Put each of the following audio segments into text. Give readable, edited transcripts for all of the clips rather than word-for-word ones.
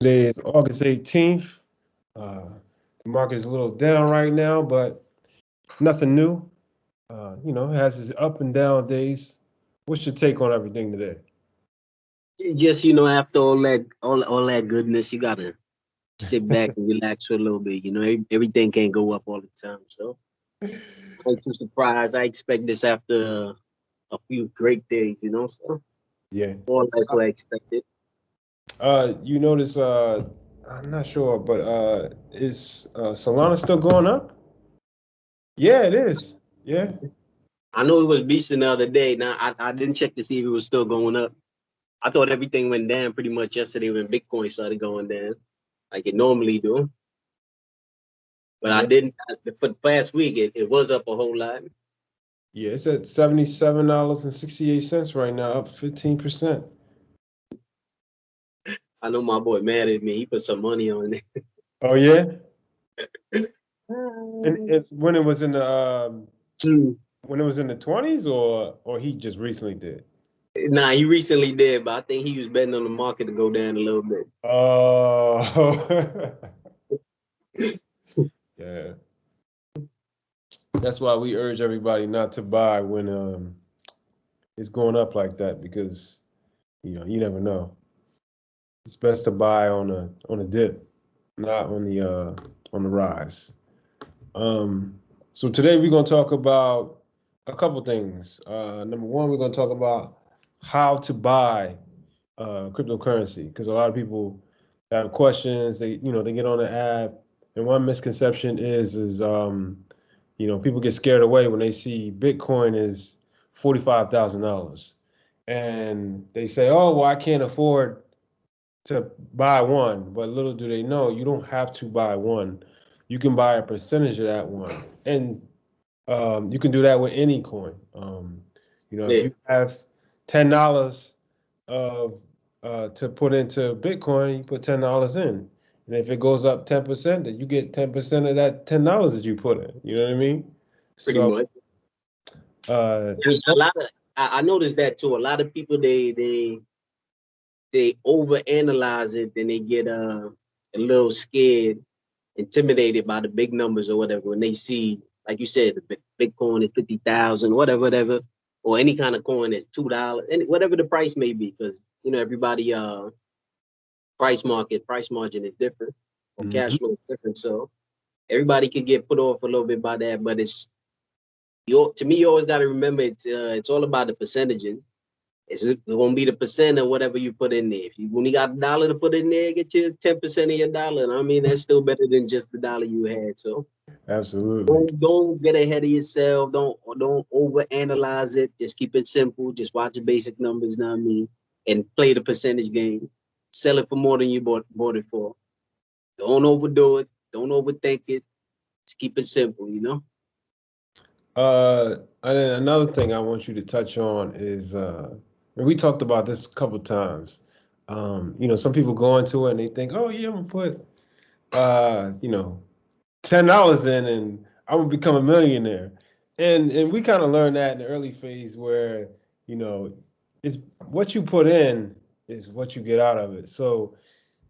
Today is August 18th. Uh, the market is a little down right now, but nothing new. It has its up and down days. What's your take on everything today? Just after all that goodness, you gotta sit back and relax for a little bit. Everything can't go up all the time. So I ain't too surprised. I expect this after a few great days. So Yeah. more like what I expected. You notice, I'm not sure, but is Solana still going up? Yeah, it is. Yeah. I know it was beasting the other day. Now I didn't check to see if it was still going up. I thought everything went down pretty much yesterday when Bitcoin started going down, like it normally do. But I Yeah. didn't for the past week. It was up a whole lot. Yeah, it's at $77.68 right now, up 15%. I know my boy mad at me. He put some money on it. Oh, yeah? And it's when it was in the when it was in the 20s or he just recently did? Nah, he recently did, but I think he was betting on the market to go down a little bit. Oh, yeah. That's why we urge everybody not to buy when it's going up like that because you never know. It's best to buy on a dip, not on the rise. So today we're gonna talk about a couple things. Number one, we're gonna talk about how to buy cryptocurrency because a lot of people have questions. They get on the app, and one misconception is people get scared away when they see Bitcoin is $45,000, and they say, "Oh, well, I can't afford to buy one." But little do they know, you don't have to buy one. You can buy a percentage of that one, and you can do that with any coin. If Yeah, you have $10 of to put into Bitcoin, you put $10 in, and if it goes up 10%, then you get 10% of that $10 that you put in. You know what I mean? pretty So much. there's A lot of I noticed that too. A lot of people they overanalyze it, and they get a little scared, intimidated by the big numbers or whatever when they see, like you said, the Bitcoin is 50,000, whatever, or any kind of coin is $2, and whatever the price may be, because everybody price margin is different, or cash Mhm. flow is different. So everybody could get put off a little bit by that, but to me, you always got to remember it's all about the percentages. It's gonna be the percent of whatever you put in there. If you only got $1 to put in there, get you 10% of your dollar. And I mean, that's still better than just the dollar you had. So Absolutely. don't get ahead of yourself. Don't overanalyze it. Just keep it simple. Just watch the basic numbers. Know what I mean, and play the percentage game. Sell it for more than you bought it for. Don't overdo it. Don't overthink it. Just keep it simple. And then another thing I want you to touch on is, and we talked about this a couple times. Some people go into it and they think, "Oh yeah, I'm gonna put, $10 in and I'm gonna become a millionaire." And we kind of learned that in the early phase where, you know, it's what you put in is what you get out of it. So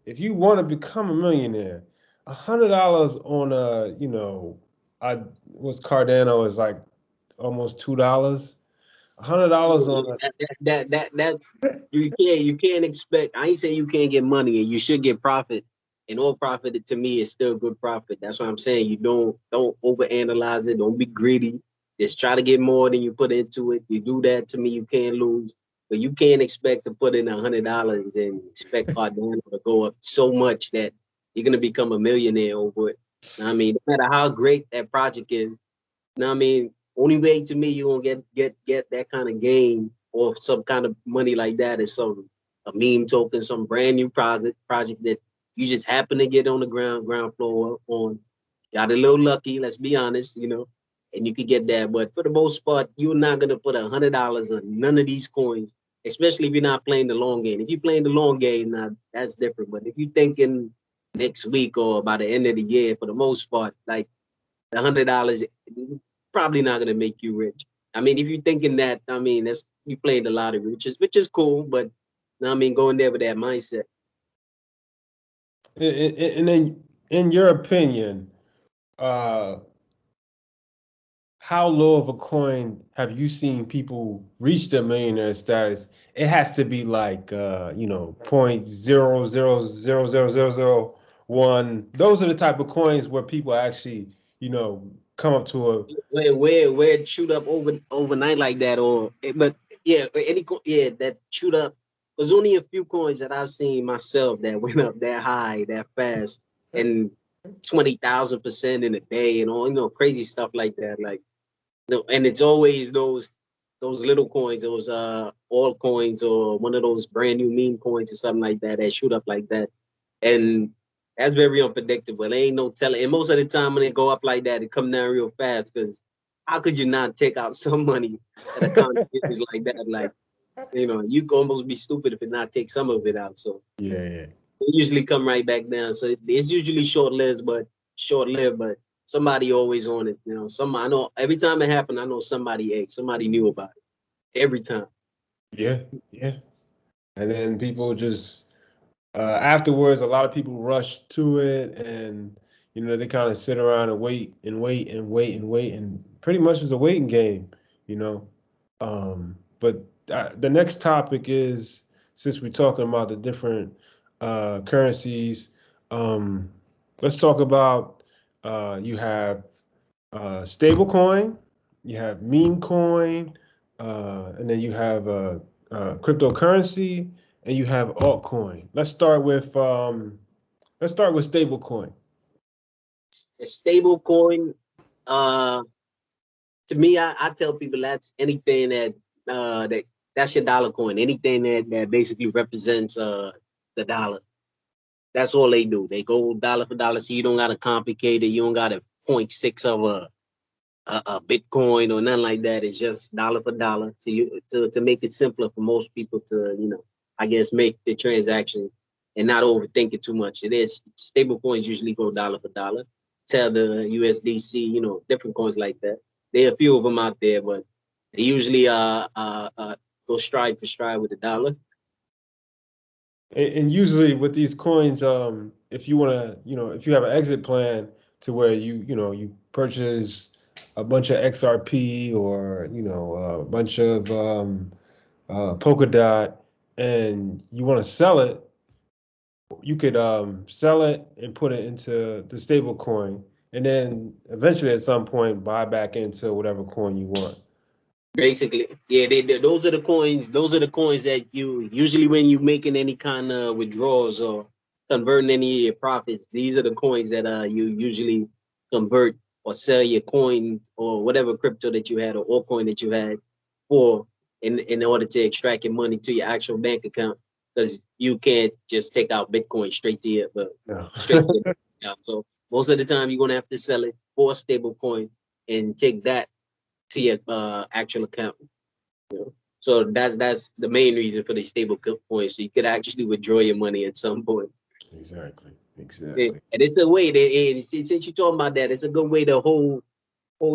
if you want to become a millionaire, $100 on I was Cardano is like almost $2. $100 on That's you can't expect. I ain't saying you can't get money, and you should get profit. And all profit to me is still good profit. That's what I'm saying. You don't overanalyze it. Don't be greedy. Just try to get more than you put into it. You do that, to me, you can't lose. But you can't expect to put in $100 and expect Cardano to go up so much that you're gonna become a millionaire over it. I mean, no matter how great that project is, I mean, only way to me you gonna get that kind of gain or some kind of money like that is some a meme token, some brand new project that you just happen to get on the ground floor on. Got a little lucky, let's be honest, and you could get that. But for the most part, you're not gonna put $100 on none of these coins, especially if you're not playing the long game. If you're playing the long game, now that's different. But if you're thinking next week or by the end of the year, for the most part, like the $100 probably not gonna make you rich. I mean, if you're thinking that, I mean, that's you playing the lottery, which is cool, but I mean, going there with that mindset. And then, in your opinion, uh, how low of a coin have you seen people reach their millionaire status? It has to be like point 0.0000001. Those are the type of coins where people actually, come up to a Where it shoot up overnight like that, but yeah, yeah, that shoot up. There's only a few coins that I've seen myself that went up that high that fast, and 20,000% in a day, and all crazy stuff like that. Like no, and it's always those little coins, those altcoins, or one of those brand new meme coins or something like that that shoot up like that. And that's very unpredictable. There ain't no telling. And most of the time when they go up like that, it come down real fast, because how could you not take out some money at a competition like that? Like, you could almost be stupid if it not take some of it out. So yeah. they usually come right back down. So it's usually short-lived, but somebody always on it. I know every time it happened, I know somebody knew about it every time. Yeah, yeah. And then people just afterwards, a lot of people rush to it, and they kind of sit around and wait and wait and wait and wait, and pretty much it's a waiting game, you know. But the next topic is, since we're talking about the different currencies, um, let's talk about you have stablecoin, you have meme coin, and then you have cryptocurrency, and you have altcoin. Let's start with stablecoin. A stable coin, to me, I tell people that's anything that's your dollar coin. Anything that basically represents the dollar. That's all they do. They go dollar for dollar, so you don't gotta complicate it. You don't gotta point six of a Bitcoin or nothing like that. It's just dollar for dollar. So to make it simpler for most people to, I guess, make the transaction and not overthink it too much. It is stable coins usually go dollar for dollar. Tether, USDC, different coins like that. There are a few of them out there, but they usually go stride for stride with the dollar. And usually with these coins, if you want to, if you have an exit plan to where you purchase a bunch of XRP, or a bunch of Polkadot, and you want to sell it, you could sell it and put it into the stable coin, and then eventually at some point buy back into whatever coin you want. Basically, yeah, those are the coins. Those are the coins that you usually, when you making any kind of withdrawals or converting any of your profits, these are the coins that you usually convert or sell your coin or whatever crypto that you had or altcoin that you had for, in order to extract your money to your actual bank account, because you can't just take out Bitcoin straight to your No. straight to your bank account. So most of the time you're gonna have to sell it for a stable coin and take that to your actual account. So that's the main reason for the stable coins. So you could actually withdraw your money at some point. Exactly. And it's a way that, since you're talking about that, it's a good way to hold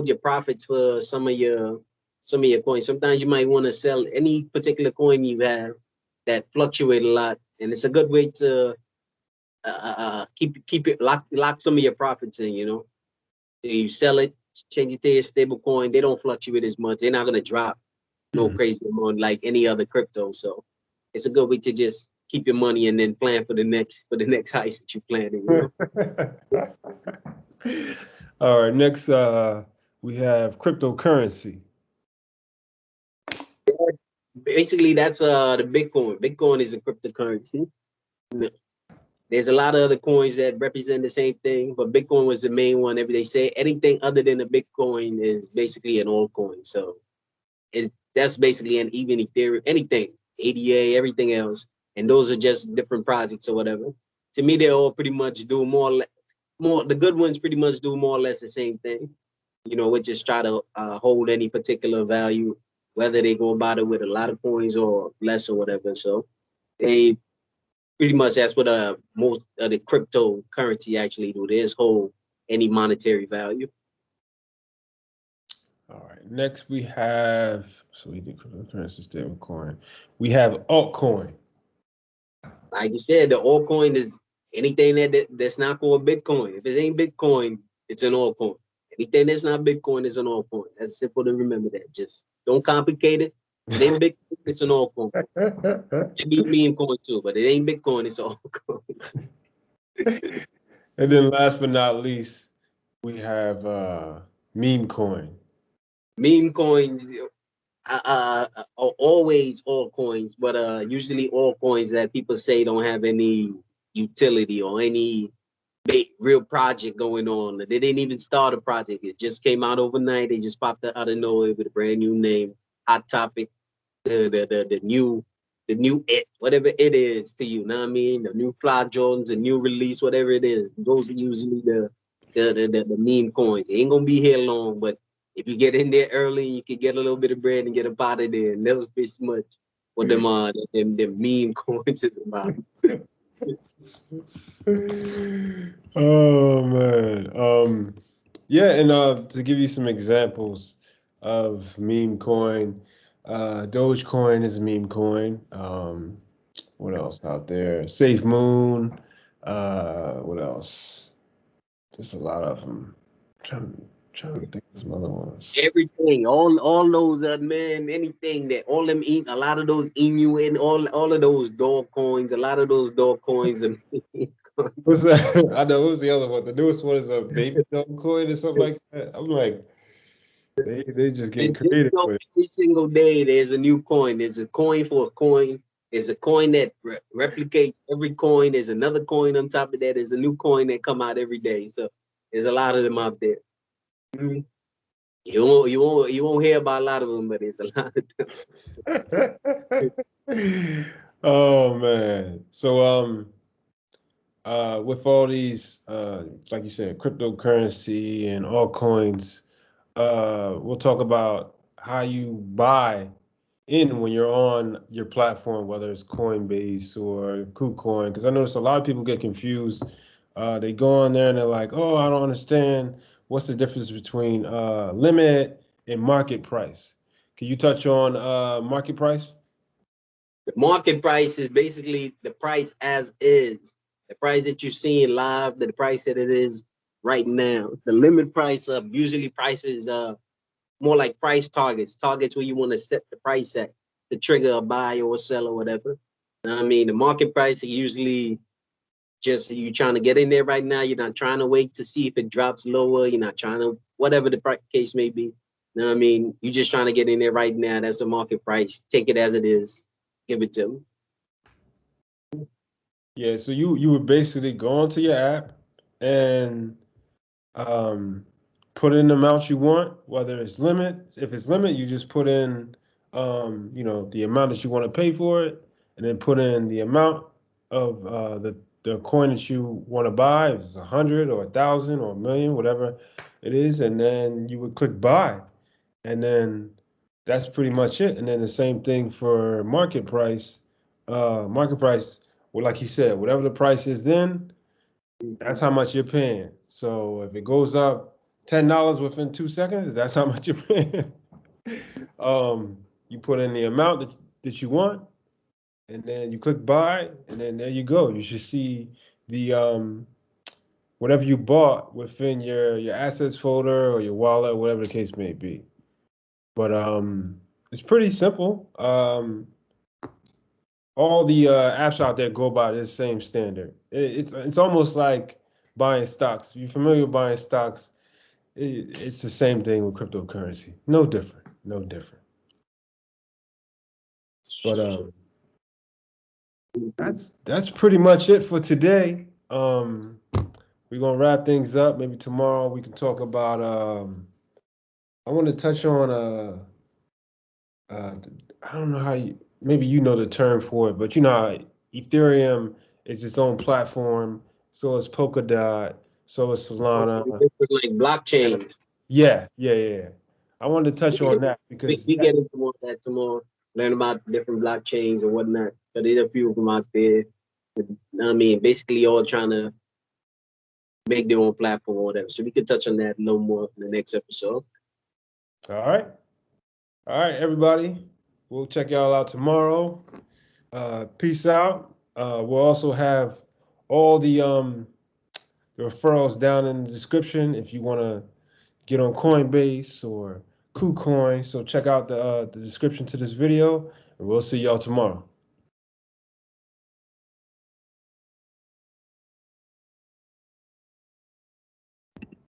your profits for some of your coins. Sometimes you might want to sell any particular coin you have that fluctuate a lot, and it's a good way to keep it lock some of your profits in. You sell it, change it to your stable coin. They don't fluctuate as much. They're not gonna drop no crazy amount like any other crypto. So it's a good way to just keep your money and then plan for the next heist that you planning. All right, next we have cryptocurrency. Basically, that's the Bitcoin. Bitcoin is a cryptocurrency. There's a lot of other coins that represent the same thing, but Bitcoin was the main one. If they say anything other than a Bitcoin is basically an altcoin. So that's basically an even Ethereum, anything, ADA, everything else. And those are just different projects or whatever. To me, they all pretty much do the good ones pretty much do more or less the same thing. We just try to hold any particular value, whether they go about it with a lot of coins or less or whatever. So they pretty much, that's what most of the cryptocurrency actually do. They just hold any monetary value. All right, next we have, so we did cryptocurrency, stablecoin. We have altcoin. Like you said, the altcoin is Anything that's not called Bitcoin. If it ain't Bitcoin, it's an altcoin. Anything that's not Bitcoin is an altcoin. That's simple to remember that. Just don't complicate it. If it ain't Bitcoin, it's an altcoin. It be meme coin too, but it ain't Bitcoin, it's altcoin. And then last but not least, we have Memecoin. Meme coins are always altcoins, but usually altcoins that people say don't have any utility or any real project going on. They didn't even start a project. It just came out overnight. They just popped out of nowhere with a brand new name, hot topic, the new it, whatever it is to you. Know what I mean? The new Fly Jordans, the new release, whatever it is. Those are usually the meme coins. It ain't gonna be here long, but if you get in there early, you can get a little bit of bread and get up out of there. And never fish much what them meme coins is about. Oh man. Yeah, and to give you some examples of meme coin, Dogecoin is a meme coin. What else out there? Safe Moon. What else? Just a lot of them. Trying to think of some other ones. Everything, all those man, anything that all them a lot of those emu and all of those dog coins, a lot of those dog coins and What's that? I know. Who's the other one? The newest one is a baby dog coin or something like that. I'm like, they just getting creative with it. Every single day there's a new coin. There's a coin for a coin. There's a coin that replicates every coin. There's another coin on top of that. There's a new coin that come out every day. So there's a lot of them out there. Mm-hmm. You won't hear about a lot of them, but there's a lot of them. Oh man. So with all these like you said, cryptocurrency and altcoins, we'll talk about how you buy in when you're on your platform, whether it's Coinbase or KuCoin, because I notice a lot of people get confused. They go on there and they're like, "Oh, I don't understand. What's the difference between limit and market price?" Can you touch on market price? The market price is basically the price as is, the price that you're seeing live, the price that it is right now. The limit price usually prices more like price targets where you want to set the price at to trigger a buy or a sell or whatever. I mean, the market price is usually just you trying to get in there right now. You're not trying to wait to see if it drops lower. You're not trying to, whatever the case may be. I mean, you're just trying to get in there right now. That's the market price. Take it as it is. Give it to them. Yeah, so you would basically go onto your app and put in the amount you want, whether it's limit. If it's limit, you just put in the amount that you want to pay for it, and then put in the amount of the coin that you want to buy, if it's 100 or 1,000 or 1,000,000, whatever it is, and then you would click buy, and then that's pretty much it. And then the same thing for market price. Market price, well, like you said, whatever the price is then, that's how much you're paying. So if it goes up $10 within 2 seconds, that's how much you're paying. You put in the amount that you want, and then you click buy, and then there you go. You should see the whatever you bought within your assets folder or your wallet, whatever the case may be. But it's pretty simple. All the apps out there go by this same standard. It's almost like buying stocks. If you're familiar with buying stocks, it's the same thing with cryptocurrency. No different. No different. But that's pretty much it for today. We're gonna wrap things up. Maybe tomorrow we can talk about. I want to touch on I don't know how you. Maybe you know the term for it, but you know how Ethereum is its own platform. So is Polkadot. So is Solana. Like blockchains. Yeah. I wanted to touch on that because we get into more of that tomorrow. Learn about different blockchains and whatnot. But there's a few of them out there. I mean, basically all trying to make their own platform or whatever. So we can touch on that a little more in the next episode. All right, everybody. We'll check y'all out tomorrow. Peace out. We'll also have all the referrals down in the description if you want to get on Coinbase or KuCoin. So check out the description to this video, and we'll see y'all tomorrow.